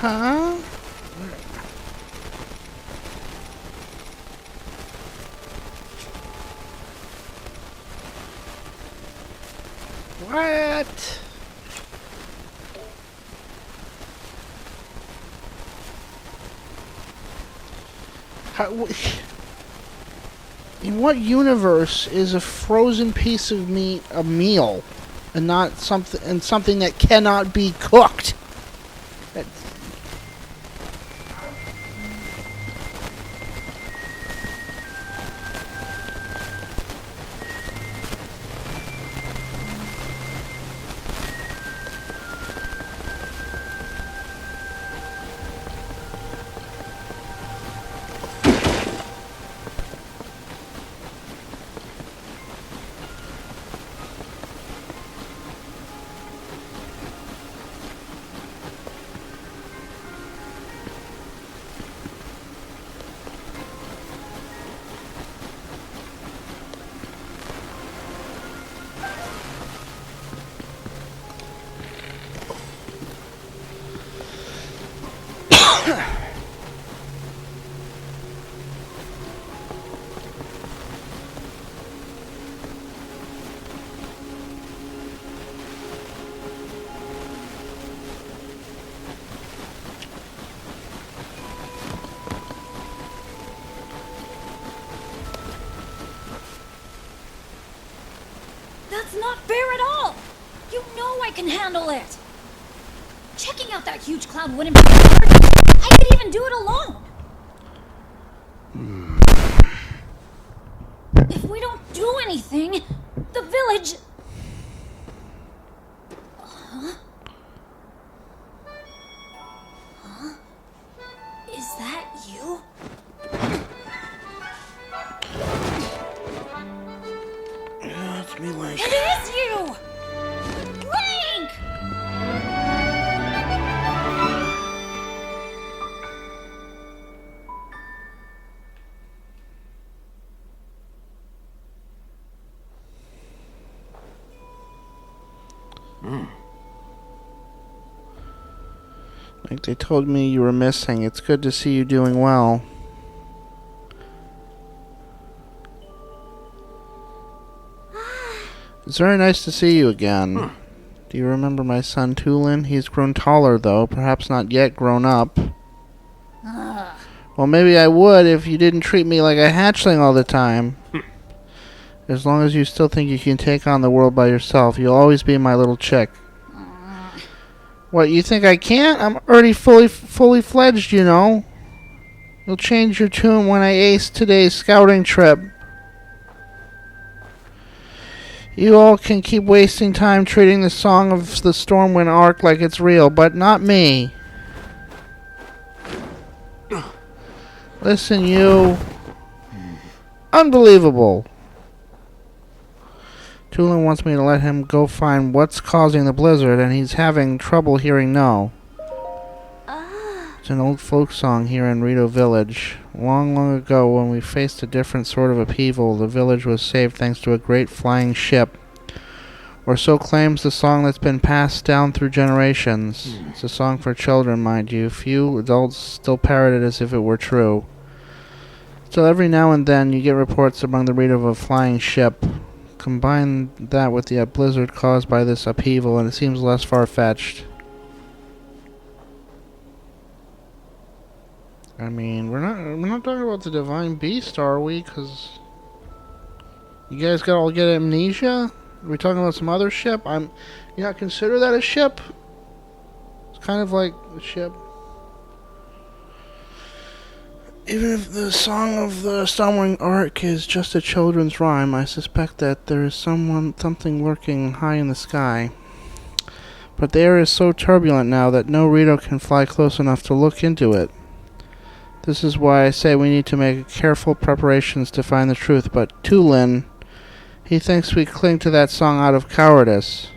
Huh? What? In what universe is a frozen piece of meat a meal, and not something that cannot be cooked? That's not fair at all! You know I can handle it! Checking out that huge cloud wouldn't be hard. I could even do it alone! If we don't do anything, the village... Huh? Huh? Is that you? Yeah, it's me, Link. It is you! Link! Like they told me you were missing. It's good to see you doing well. It's very nice to see you again. Do you remember my son Tulin? He's grown taller, though. Perhaps not yet grown up. Well, maybe I would if you didn't treat me like a hatchling all the time. As long as you still think you can take on the world by yourself, you'll always be my little chick. What, you think I can't? I'm already fully fledged, you know. You'll change your tune when I ace today's scouting trip. You all can keep wasting time treating the Song of the Stormwind arc like it's real, but not me. Listen, you. Unbelievable. Tulin wants me to let him go find what's causing the blizzard, and he's having trouble hearing no. It's an old folk song here in Rito Village. Long, long ago, when we faced a different sort of upheaval, the village was saved thanks to a great flying ship. Or so claims the song that's been passed down through generations. It's a song for children, mind you. Few adults still parrot it as if it were true. Still, every now and then, you get reports among the reader of a flying ship. Combine that with the blizzard caused by this upheaval, and it seems less far-fetched. I mean, we're not talking about the divine beast, are we? Because you guys all get amnesia. Are we talking about some other ship? You not consider that a ship? It's kind of like a ship. Even if the Song of the Stormwind Arc is just a children's rhyme, I suspect that there is something lurking high in the sky. But the air is so turbulent now that no Rito can fly close enough to look into it. This is why I say we need to make careful preparations to find the truth, but Tulin, he thinks we cling to that song out of cowardice.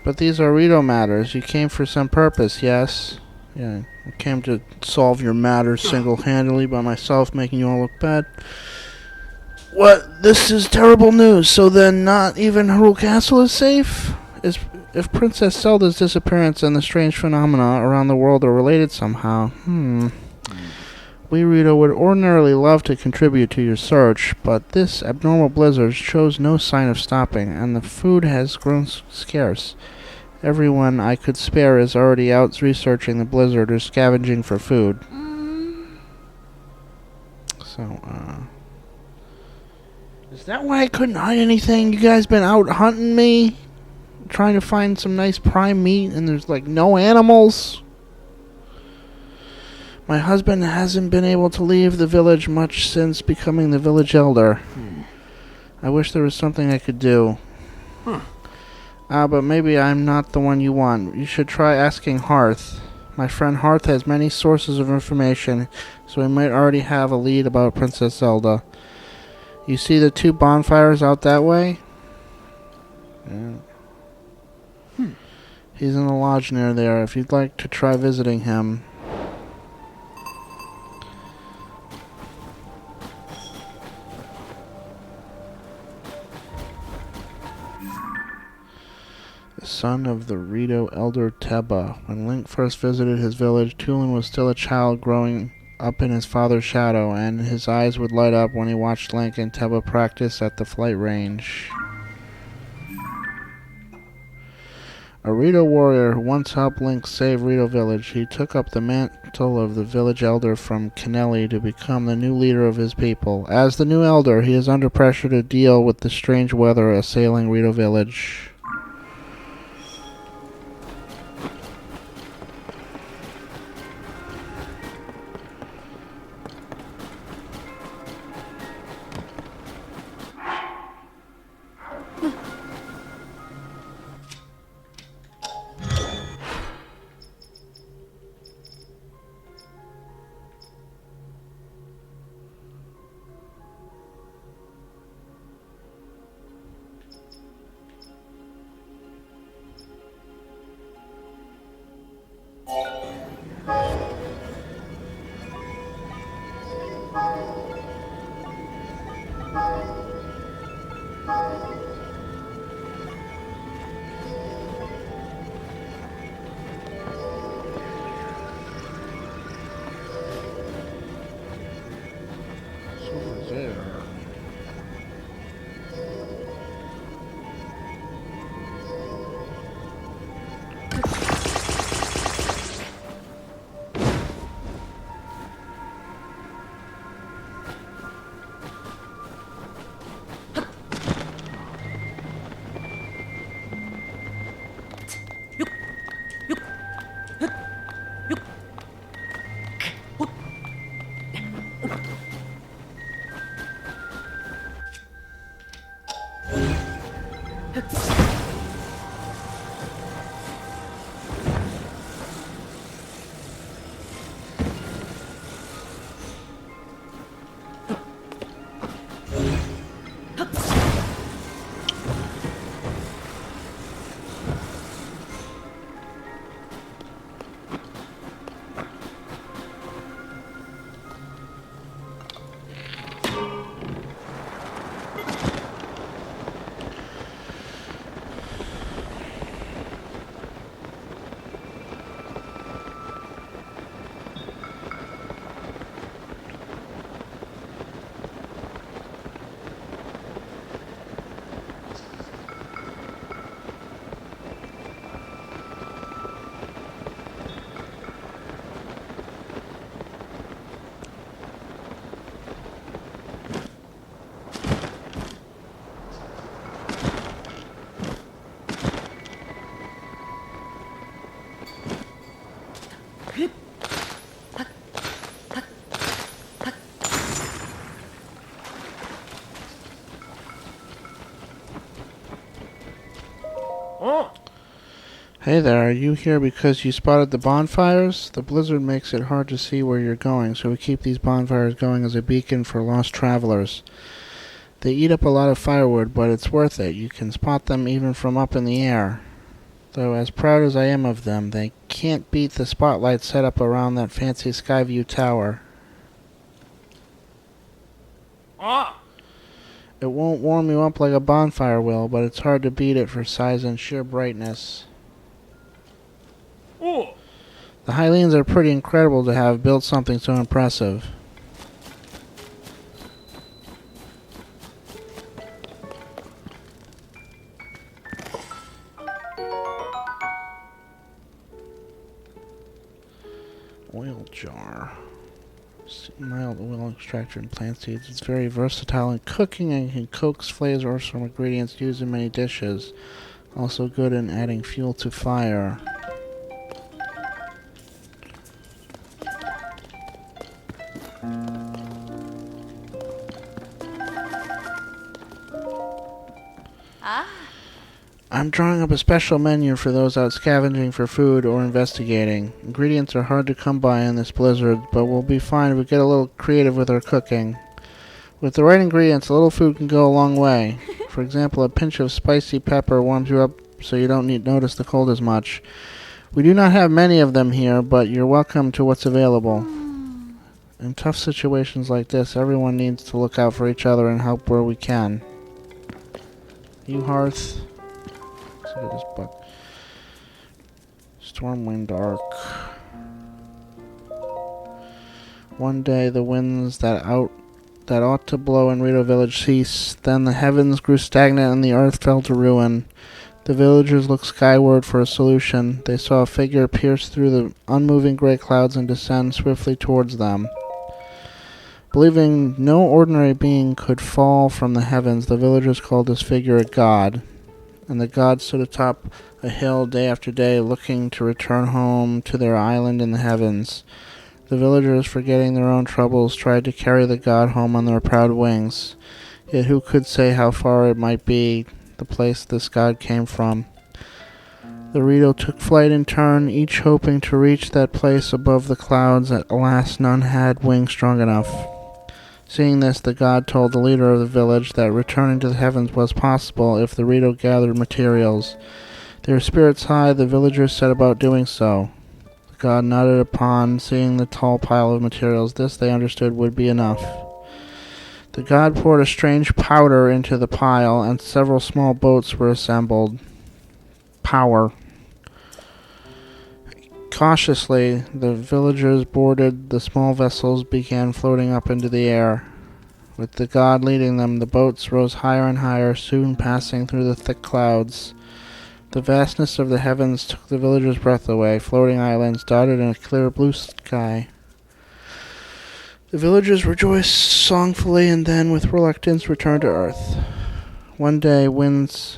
But these are Rito matters. You came for some purpose, yes? Yeah, I came to solve your matters single-handedly by myself, making you all look bad. What? This is terrible news. So then not even Hyrule Castle is safe? if Princess Zelda's disappearance and the strange phenomena around the world are related somehow, we, Rito, would ordinarily love to contribute to your search, but this abnormal blizzard shows no sign of stopping, and the food has grown scarce. Everyone I could spare is already out researching the blizzard or scavenging for food. So, is that why I couldn't hide anything? You guys been out hunting me? Trying to find some nice prime meat, and there's, like, no animals? My husband hasn't been able to leave the village much since becoming the village elder. I wish there was something I could do. But maybe I'm not the one you want. You should try asking Hearth. My friend Hearth has many sources of information, so he might already have a lead about Princess Zelda. You see the 2 bonfires out that way? Yeah. He's in the lodge near there, if you'd like to try visiting him. Son of the Rito elder Teba. When Link first visited his village, Tulin was still a child growing up in his father's shadow, and his eyes would light up when he watched Link and Teba practice at the flight range. A Rito warrior who once helped Link save Rito Village, he took up the mantle of the village elder from Kennelly to become the new leader of his people. As the new elder, he is under pressure to deal with the strange weather assailing Rito Village. Hey there, are you here because you spotted the bonfires? The blizzard makes it hard to see where you're going, so we keep these bonfires going as a beacon for lost travelers. They eat up a lot of firewood, but it's worth it. You can spot them even from up in the air. Though as proud as I am of them, they can't beat the spotlight set up around that fancy Skyview tower. It won't warm you up like a bonfire will, but it's hard to beat it for size and sheer brightness. Oh. The Hylians are pretty incredible to have built something so impressive. Oil jar. Mild oil extractor and plant seeds. It's very versatile in cooking and can coax flavors from ingredients used in many dishes. Also good in adding fuel to fire. I'm drawing up a special menu for those out scavenging for food or investigating. Ingredients are hard to come by in this blizzard, but we'll be fine if we get a little creative with our cooking. With the right ingredients, a little food can go a long way. For example, a pinch of spicy pepper warms you up so you don't notice the cold as much. We do not have many of them here, but you're welcome to what's available. In tough situations like this, everyone needs to look out for each other and help where we can. You Hearth. Let's look at this book. Stormwind Arc. One day the winds that ought to blow in Rito Village ceased. Then the heavens grew stagnant and the earth fell to ruin. The villagers looked skyward for a solution. They saw a figure pierce through the unmoving gray clouds and descend swiftly towards them. Believing no ordinary being could fall from the heavens, the villagers called this figure a god. And the god stood atop a hill day after day, looking to return home to their island in the heavens. The villagers, forgetting their own troubles, tried to carry the god home on their proud wings. Yet who could say how far it might be, the place this god came from? The Rito took flight in turn, each hoping to reach that place above the clouds. Alas, none had wings strong enough. Seeing this, the god told the leader of the village that returning to the heavens was possible if the Rito gathered materials. Their spirits high, the villagers set about doing so. The god nodded upon seeing the tall pile of materials. This, they understood, would be enough. The god poured a strange powder into the pile, and several small boats were assembled. Power. Cautiously, the villagers boarded the small vessels, began floating up into the air. With the god leading them, the boats rose higher and higher, soon passing through the thick clouds. The vastness of the heavens took the villagers' breath away, floating islands dotted in a clear blue sky. The villagers rejoiced songfully and then, with reluctance, returned to earth. One day, winds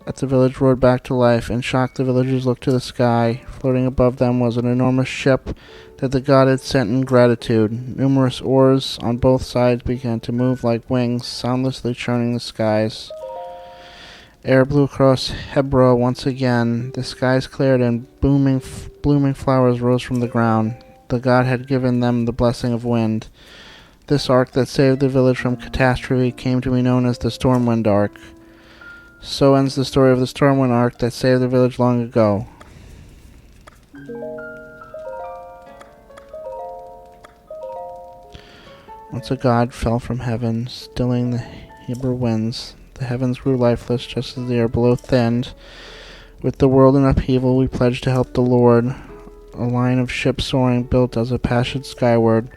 at the village roared back to life, and shocked the villagers looked to the sky. Floating above them was an enormous ship that the god had sent in gratitude. Numerous oars on both sides began to move like wings, soundlessly churning the skies. Air blew across Hebra once again. The skies cleared and blooming flowers rose from the ground. The god had given them the blessing of wind. This arc that saved the village from catastrophe came to be known as the Stormwind Arc. So ends the story of the Stormwind Arc that saved the village long ago. Once a god fell from heaven, stilling the Hebra winds. The heavens grew lifeless just as the air below thinned. With the world in upheaval, we pledged to help the Lord. A line of ships soaring built as a passage skyward.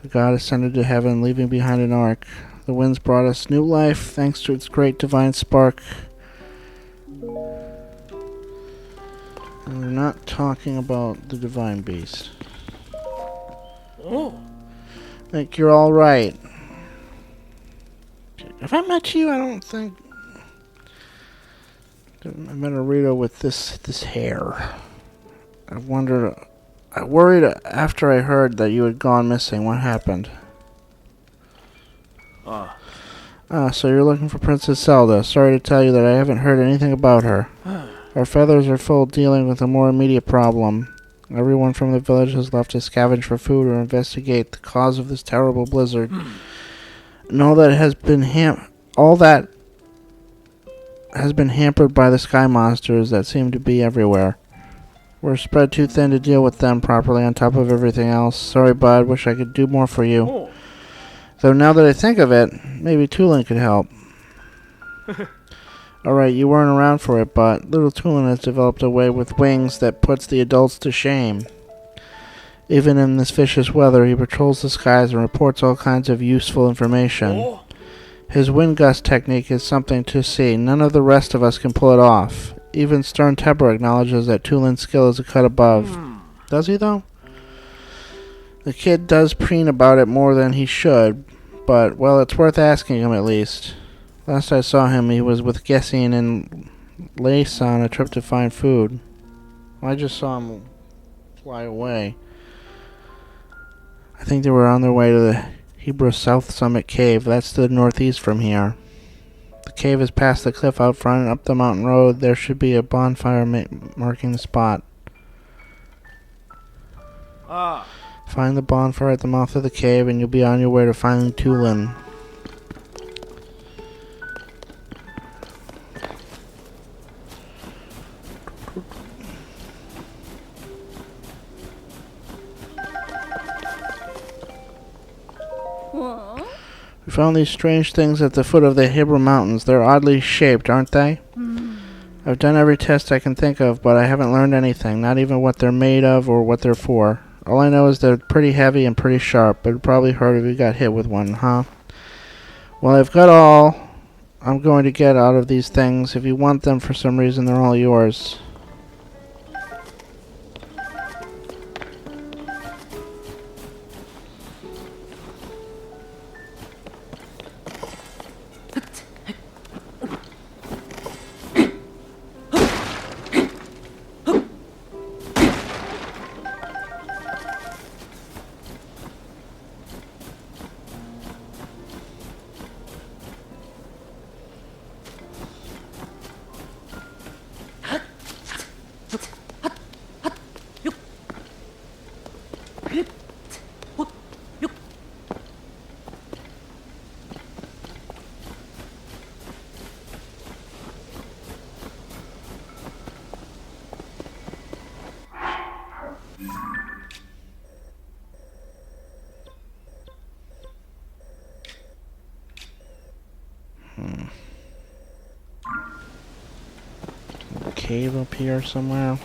The god ascended to heaven, leaving behind an ark. The winds brought us new life, thanks to its great divine spark. And we're not talking about the divine beast. Oh. I think you're all right. Have I met you? I don't think. I met a Rito with this hair. I worried after I heard that you had gone missing. What happened? So you're looking for Princess Zelda. Sorry to tell you that I haven't heard anything about her. Our feathers are full dealing with a more immediate problem. Everyone from the village has left to scavenge for food or investigate the cause of this terrible blizzard. And all that has been hampered by the sky monsters that seem to be everywhere. We're spread too thin to deal with them properly on top of everything else. Sorry, bud. Wish I could do more for you. Though now that I think of it, maybe Tulin could help. Alright, you weren't around for it, but little Tulin has developed a way with wings that puts the adults to shame. Even in this vicious weather, he patrols the skies and reports all kinds of useful information. His wind gust technique is something to see. None of the rest of us can pull it off. Even Stern Tepper acknowledges that Tulin's skill is a cut above. Does he, though? The kid does preen about it more than he should, but, well, it's worth asking him at least. Last I saw him, he was with Gessine and Lace on a trip to find food. I just saw him fly away. I think they were on their way to the Hebrew South Summit Cave. That's to the northeast from here. The cave is past the cliff out front and up the mountain road. There should be a bonfire marking the spot. Find the bonfire at the mouth of the cave and you'll be on your way to finding Tulin. We found these strange things at the foot of the Hebrew Mountains. They're oddly shaped, aren't they? I've done every test I can think of, but I haven't learned anything, not even what they're made of or what they're for. All I know is they're pretty heavy and pretty sharp. It'd probably hurt if you got hit with one, huh? Well, I've got all I'm going to get out of these things. If you want them for some reason, they're all yours. Cave up here somewhere.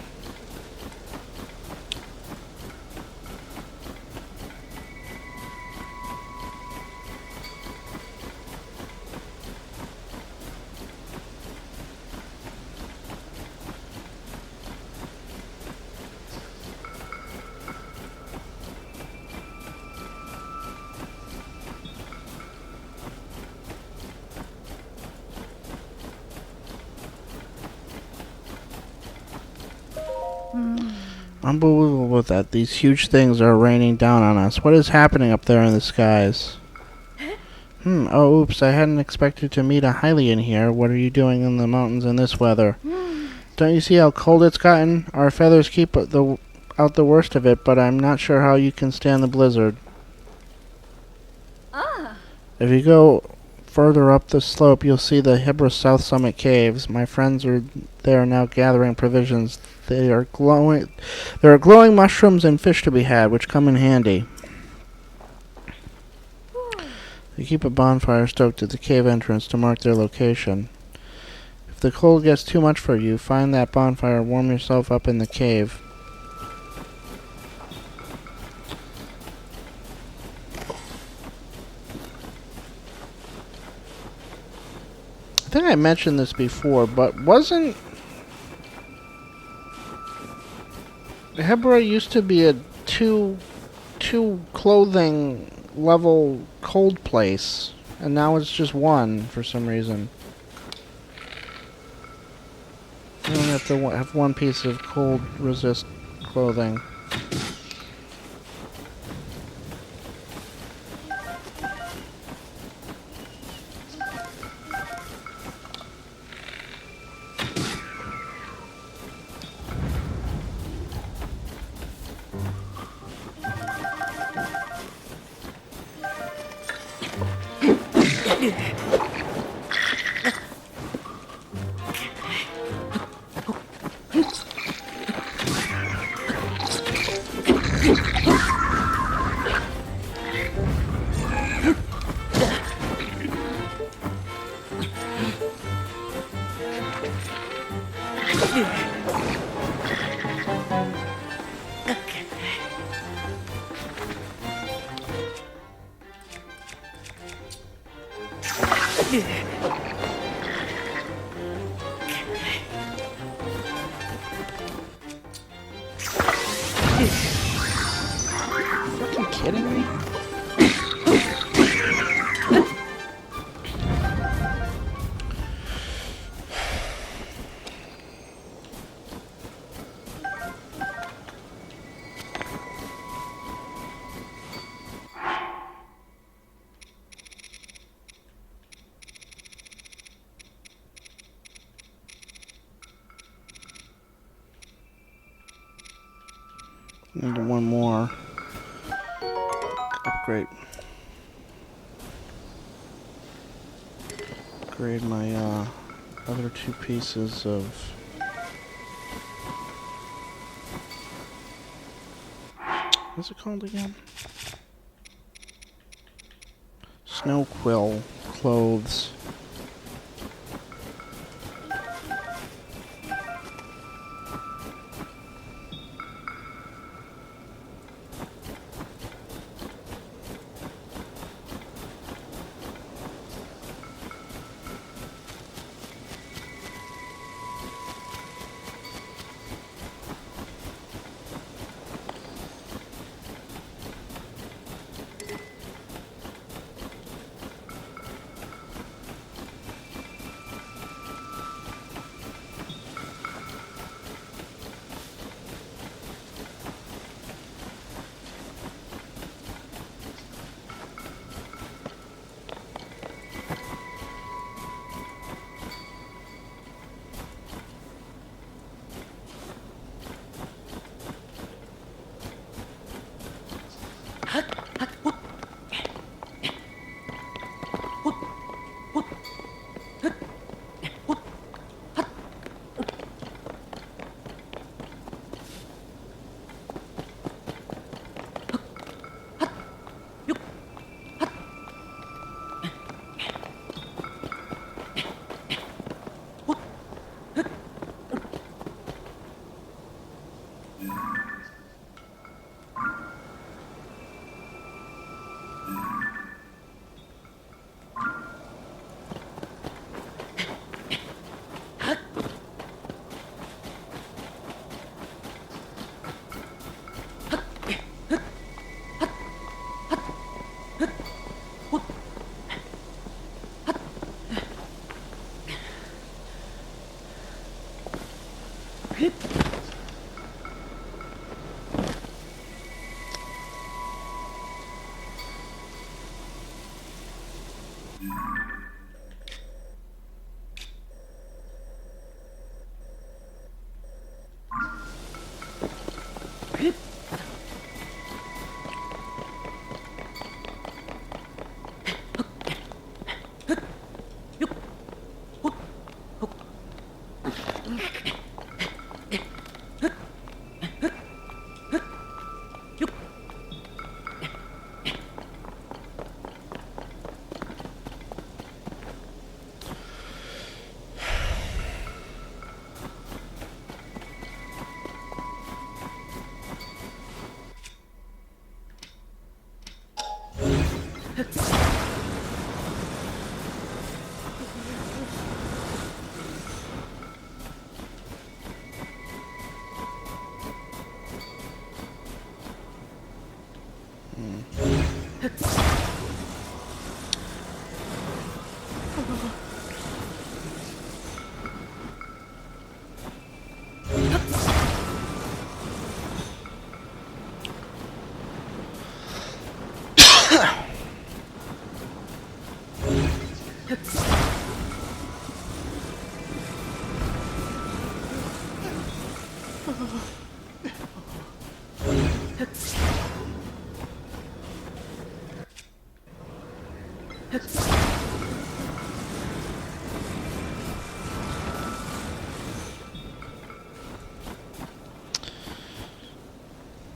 Unbelievable that these huge things are raining down on us. What is happening up there in the skies? Oh, oops, I hadn't expected to meet a Hylian here. What are you doing in the mountains in this weather? Don't you see how cold it's gotten? Our feathers keep out the worst of it, but I'm not sure how you can stand the blizzard. If you go further up the slope, you'll see the Hebrew South Summit Caves. My friends are there now gathering provisions. There are glowing mushrooms and fish to be had, which come in handy. They keep a bonfire stoked at the cave entrance to mark their location. If the cold gets too much for you, find that bonfire and warm yourself up in the cave. I think I mentioned this before, but wasn't Hebra used to be a two clothing level cold place, and now it's just one for some reason. You only have to have one piece of cold resist clothing. Fucking kidding me? Need one more. Upgrade. Upgrade my other two pieces of. What's it called again? Snow quill clothes.